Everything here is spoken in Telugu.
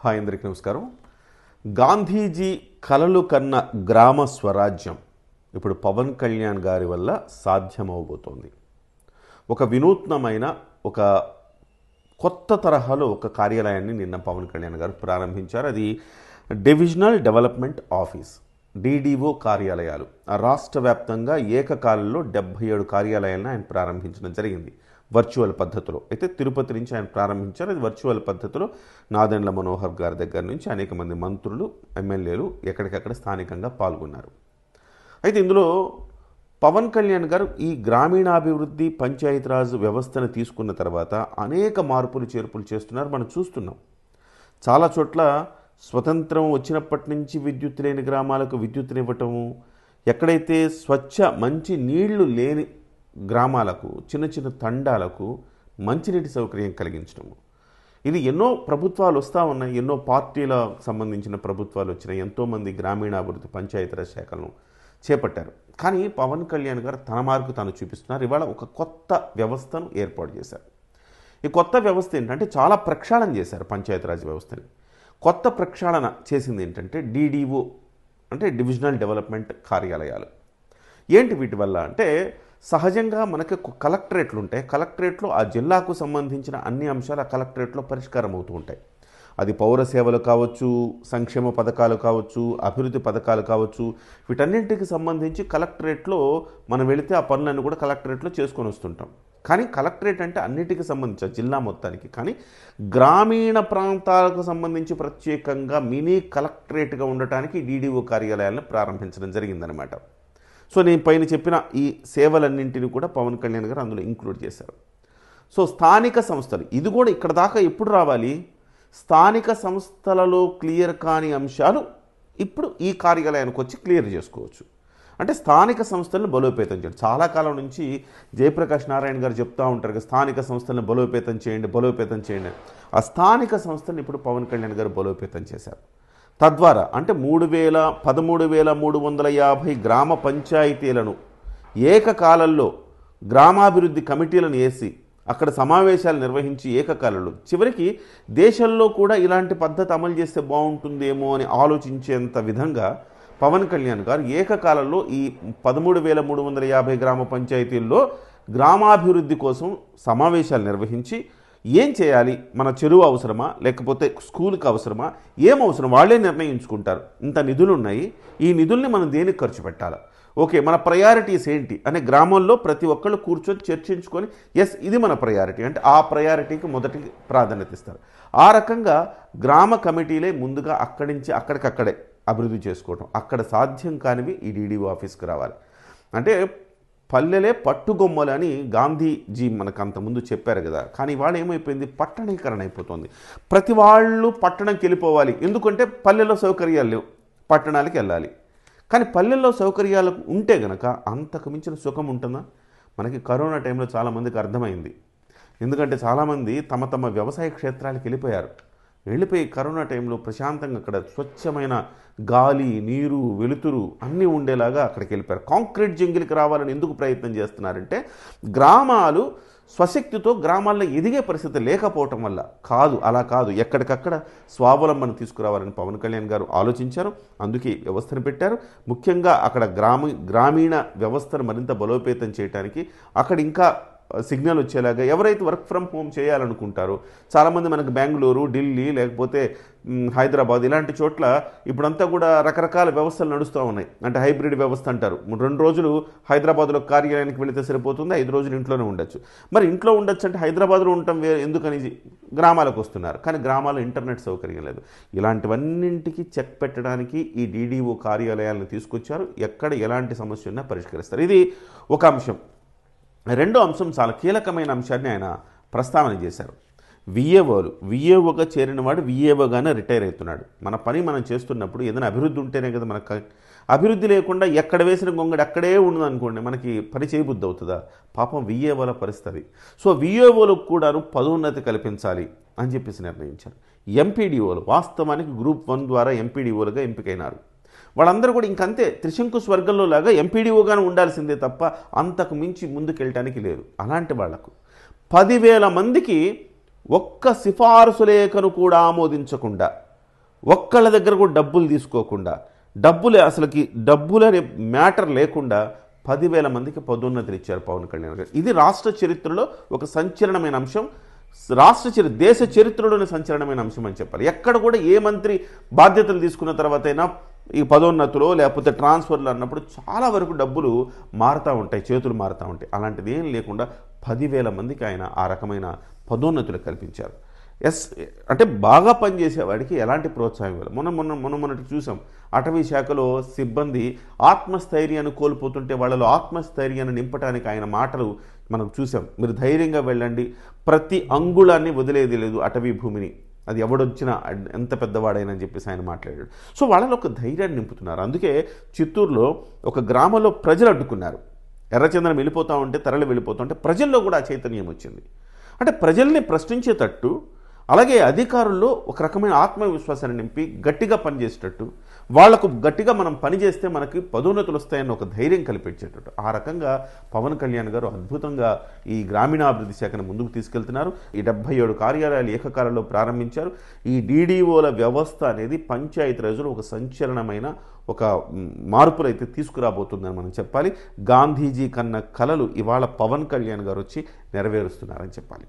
హాయ్ అందరికీ నమస్కారం. గాంధీజీ కలలు కన్న గ్రామ స్వరాజ్యం ఇప్పుడు పవన్ కళ్యాణ్ గారి వల్ల సాధ్యమవబోతోంది. ఒక వినూత్నమైన ఒక కొత్త తరహాలో ఒక కార్యాలయాన్ని నిన్న పవన్ కళ్యాణ్ గారు ప్రారంభించారు. అది డివిజనల్ డెవలప్మెంట్ ఆఫీస్, డిడిఓ కార్యాలయాలు. రాష్ట్ర వ్యాప్తంగా ఏకకాలంలో 77 కార్యాలయాలను ఆయన ప్రారంభించడం జరిగింది వర్చువల్ పద్ధతిలో. అయితే తిరుపతి నుంచి ఆయన ప్రారంభించారు. అది వర్చువల్ పద్ధతిలో నాదెండ్ల మనోహర్ గారి దగ్గర నుంచి అనేక మంది మంత్రులు, ఎమ్మెల్యేలు ఎక్కడికక్కడ స్థానికంగా పాల్గొన్నారు. అయితే ఇందులో పవన్ కళ్యాణ్ గారు ఈ గ్రామీణాభివృద్ధి పంచాయతీరాజ్ వ్యవస్థను తీసుకున్న తర్వాత అనేక మార్పులు చేర్పులు చేస్తున్నారు. మనం చూస్తున్నాం చాలా చోట్ల స్వతంత్రం వచ్చినప్పటి నుంచి విద్యుత్ లేని గ్రామాలకు విద్యుత్తునివ్వటము, ఎక్కడైతే స్వచ్ఛ మంచి నీళ్లు లేని గ్రామాలకు, చిన్న చిన్న తండాలకు మంచినీటి సౌకర్యం కలిగించడము. ఇది ఎన్నో ప్రభుత్వాలు వస్తూ ఉన్నాయి, ఎన్నో పార్టీలకు సంబంధించిన ప్రభుత్వాలు వచ్చినాయి, ఎంతోమంది గ్రామీణాభివృద్ధి పంచాయతీరాజ్ శాఖలను చేపట్టారు. కానీ పవన్ కళ్యాణ్ గారు తన మార్కు తాను చూపిస్తున్నారు. ఇవాళ ఒక కొత్త వ్యవస్థను ఏర్పాటు చేశారు. ఈ కొత్త వ్యవస్థ ఏంటంటే చాలా ప్రక్షాళన చేశారు పంచాయతీరాజ్ వ్యవస్థని. కొత్త ప్రక్షాళన చేసింది ఏంటంటే డిడిఓ అంటే డివిజనల్ డెవలప్మెంట్ కార్యాలయాలు. ఏంటి వీటి వల్ల అంటే, సహజంగా మనకి కలెక్టరేట్లు ఉంటాయి. కలెక్టరేట్లో ఆ జిల్లాకు సంబంధించిన అన్ని అంశాలు ఆ కలెక్టరేట్లో పరిష్కారం అవుతూ ఉంటాయి. అది పౌర సేవలు కావచ్చు, సంక్షేమ పథకాలు కావచ్చు, అభివృద్ధి పథకాలు కావచ్చు, వీటన్నింటికి సంబంధించి కలెక్టరేట్లో మనం వెళితే ఆ పనులన్నీ కూడా కలెక్టరేట్లో చేసుకొని వస్తుంటాం. కానీ కలెక్టరేట్ అంటే అన్నిటికీ సంబంధించి జిల్లా మొత్తానికి. కానీ గ్రామీణ ప్రాంతాలకు సంబంధించి ప్రత్యేకంగా మినీ కలెక్టరేట్గా ఉండటానికి డిడిఓ కార్యాలయాలను ప్రారంభించడం జరిగిందనమాట. సో నేను పైన చెప్పిన ఈ సేవలన్నింటినీ కూడా పవన్ కళ్యాణ్ గారు అందులో ఇంక్లూడ్ చేశారు. సో స్థానిక సంస్థలు, ఇది కూడా ఇక్కడ దాకా ఎప్పుడు రావాలి, స్థానిక సంస్థలలో క్లియర్ కాని అంశాలు ఇప్పుడు ఈ కార్యాలయానికి వచ్చి క్లియర్ చేసుకోవచ్చు. అంటే స్థానిక సంస్థలను బలోపేతం చేయడం. చాలా కాలం నుంచి జయప్రకాష్ నారాయణ గారు చెప్తూ ఉంటారు కదా, స్థానిక సంస్థలను బలోపేతం చేయండి. ఆ స్థానిక సంస్థలను ఇప్పుడు పవన్ కళ్యాణ్ గారు బలోపేతం చేశారు. తద్వారా అంటే 13,350 గ్రామ పంచాయతీలను ఏకకాలంలో గ్రామాభివృద్ధి కమిటీలను వేసి అక్కడ సమావేశాలు నిర్వహించి ఏకకాలంలో, చివరికి దేశంలో కూడా ఇలాంటి పద్ధతి అమలు చేస్తే బాగుంటుందేమో అని ఆలోచించేంత విధంగా పవన్ కళ్యాణ్ గారు ఏకకాలంలో ఈ 13,350 గ్రామ పంచాయతీల్లో గ్రామాభివృద్ధి కోసం సమావేశాలు నిర్వహించి ఏం చేయాలి, మన చెరువు అవసరమా లేకపోతే స్కూల్కి అవసరమా, ఏం అవసరం వాళ్ళే నిర్ణయించుకుంటారు. ఇంత నిధులు ఉన్నాయి, ఈ నిధుల్ని మనం దేనికి ఖర్చు పెట్టాలా, ఓకే మన ప్రయారిటీస్ ఏంటి అనే గ్రామంలో ప్రతి ఒక్కళ్ళు కూర్చొని చర్చించుకొని ఎస్ ఇది మన ప్రయారిటీ అంటే ఆ ప్రయారిటీకి మొదటి ప్రాధాన్యత ఇస్తారు. ఆ రకంగా గ్రామ కమిటీలే ముందుగా అక్కడి నుంచి అక్కడికక్కడే అభివృద్ధి చేసుకోవటం. అక్కడ సాధ్యం కానివి ఈ డిడిఓ ఆఫీస్కి రావాలి. అంటే పల్లెలే పట్టుగొమ్మలు అని గాంధీజీ మనకు అంతకుముందు చెప్పారు కదా. కానీ ఇవాళ ఏమైపోయింది, పట్టణీకరణ అయిపోతుంది. ప్రతి వాళ్ళు పట్టణంకి వెళ్ళిపోవాలి, ఎందుకంటే పల్లెల్లో సౌకర్యాలు లేవు, పట్టణాలకి వెళ్ళాలి. కానీ పల్లెల్లో సౌకర్యాలు ఉంటే గనక అంతకు మించిన సుఖం ఉంటుందా? మనకి కరోనా టైంలో చాలామందికి అర్థమైంది. ఎందుకంటే చాలామంది తమ తమ వ్యవసాయ క్షేత్రాలకు వెళ్ళిపోయి కరోనా టైంలో ప్రశాంతంగా అక్కడ స్వచ్ఛమైన గాలి, నీరు, వెలుతురు అన్నీ ఉండేలాగా అక్కడికి వెళ్ళిపోయారు. కాంక్రీట్ జంగిల్కి రావాలని ఎందుకు ప్రయత్నం చేస్తున్నారంటే, గ్రామాలు స్వశక్తితో గ్రామాల్లో ఎదిగే పరిస్థితి లేకపోవటం వల్ల కాదు, అలా కాదు, ఎక్కడికక్కడ స్వావలంబన తీసుకురావాలని పవన్ కళ్యాణ్ గారు ఆలోచించారు. అందుకే వ్యవస్థను పెట్టారు. ముఖ్యంగా అక్కడ గ్రామీణ వ్యవస్థను మరింత బలోపేతం చేయడానికి అక్కడ ఇంకా సిగ్నల్ వచ్చేలాగా ఎవరైతే వర్క్ ఫ్రమ్ హోమ్ చేయాలనుకుంటారో, చాలామంది మనకు బెంగళూరు, ఢిల్లీ లేకపోతే హైదరాబాద్ ఇలాంటి చోట్ల ఇప్పుడంతా కూడా రకరకాల వ్యవస్థలు నడుస్తూ ఉన్నాయి. అంటే హైబ్రిడ్ వ్యవస్థ అంటారు. 2 రోజులు హైదరాబాద్లో కార్యాలయానికి వెళితే సరిపోతుంది, 5 రోజులు ఇంట్లోనే ఉండొచ్చు. మరి ఇంట్లో ఉండొచ్చు అంటే హైదరాబాద్లో ఉండటం ఎందుకని గ్రామాలకు వస్తున్నారు. కానీ గ్రామాల్లో ఇంటర్నెట్ సౌకర్యం లేదు. ఇలాంటివన్నింటికి చెక్ పెట్టడానికి ఈ డిడిఓ కార్యాలయాలను తీసుకొచ్చారు. ఎక్కడ ఎలాంటి సమస్య ఉన్నా పరిష్కరిస్తారు. ఇది ఒక అంశం. రెండో అంశం చాలా కీలకమైన అంశాన్ని ఆయన ప్రస్తావన చేశారు. విఏఓగా చేరిన వాడు విఏఓగానే రిటైర్ అవుతున్నాడు. మన పని మనం చేస్తున్నప్పుడు ఏదైనా అభివృద్ధి ఉంటేనే కదా మనకు. అభివృద్ధి లేకుండా ఎక్కడ వేసిన గొంగడి అక్కడే ఉండదు అనుకోండి, మనకి పని చేయబుద్ధి అవుతుందా? పాపం విఏఓల పరిస్థితి. సో విఏఓలకు కూడా పదోన్నతి కల్పించాలి అని చెప్పేసి నిర్ణయించారు. ఎంపీడీఓలు వాస్తవానికి గ్రూప్ 1 ద్వారా ఎంపీడీఓలుగా ఎంపికైనారు. వాళ్ళందరూ కూడా ఇంకంతే త్రిశంకు స్వర్గంలో లాగా ఎంపీడీఓగానే ఉండాల్సిందే తప్ప అంతకు మించి ముందుకెళ్ళటానికి లేదు. అలాంటి వాళ్లకు 10,000 మందికి ఒక్క సిఫారసు లేఖను కూడా ఆమోదించకుండా ఒక్కళ్ళ దగ్గర కూడా డబ్బులు తీసుకోకుండా, డబ్బులే అసలుకి డబ్బులు అనే మ్యాటర్ లేకుండా 10,000 మందికి పదోన్నతులు ఇచ్చారు పవన్ కళ్యాణ్ గారు. ఇది రాష్ట్ర చరిత్రలో ఒక సంచలనమైన అంశం, దేశ చరిత్రలోనే సంచలనమైన అంశం అని చెప్పాలి. ఎక్కడ కూడా ఏ మంత్రి బాధ్యతలు తీసుకున్న తర్వాత అయినా ఈ పదోన్నతులో లేకపోతే ట్రాన్స్ఫర్లు అన్నప్పుడు చాలా వరకు డబ్బులు మారుతూ ఉంటాయి, చేతులు మారుతూ ఉంటాయి. అలాంటిది ఏం లేకుండా 10,000 మందికి ఆయన ఆ రకమైన పదోన్నతులు కల్పించారు. అంటే బాగా పనిచేసేవాడికి ఎలాంటి ప్రోత్సాహం ఇవ్వాలి. మొన్నటి చూసాం, అటవీ శాఖలో సిబ్బంది ఆత్మస్థైర్యాన్ని కోల్పోతుంటే వాళ్ళలో ఆత్మస్థైర్యాన్ని నింపడానికి ఆయన మాటలు మనం చూసాం. మీరు ధైర్యంగా వెళ్ళండి, ప్రతి అంగుళాన్ని వదిలేది లేదు అటవీ భూమిని, అది ఎవడొచ్చినా ఎంత పెద్దవాడైనా అని చెప్పేసి ఆయన మాట్లాడాడు. సో వాళ్ళలో ఒక ధైర్యాన్ని నింపుతున్నారు. అందుకే చిత్తూరులో ఒక గ్రామంలో ప్రజలు అడ్డుకున్నారు. ఎర్రచందనం వెళ్ళిపోతూ ఉంటే, తరలి వెళ్ళిపోతూ ఉంటే ప్రజల్లో కూడా ఆ చైతన్యం వచ్చింది. అంటే ప్రజల్ని ప్రశ్నించేటట్టు, అలాగే అధికారుల్లో ఒక రకమైన ఆత్మవిశ్వాసాన్ని నింపి గట్టిగా పనిచేసేటట్టు, వాళ్లకు గట్టిగా మనం పనిచేస్తే మనకి పదోన్నతులు వస్తాయన్న ఒక ధైర్యం కల్పించేటట్టు ఆ రకంగా పవన్ కళ్యాణ్ గారు అద్భుతంగా ఈ గ్రామీణాభివృద్ధి శాఖను ముందుకు తీసుకెళ్తున్నారు. ఈ 77 కార్యాలయాలు ఏకకాలంలో ప్రారంభించారు. ఈ డీడీఓల వ్యవస్థ అనేది పంచాయతీరాజ్లో ఒక సంచలనమైన ఒక మార్పులు అయితే తీసుకురాబోతుందని మనం చెప్పాలి. గాంధీజీ కన్న కలలు ఇవాళ పవన్ కళ్యాణ్ గారు వచ్చి నెరవేరుస్తున్నారని చెప్పాలి.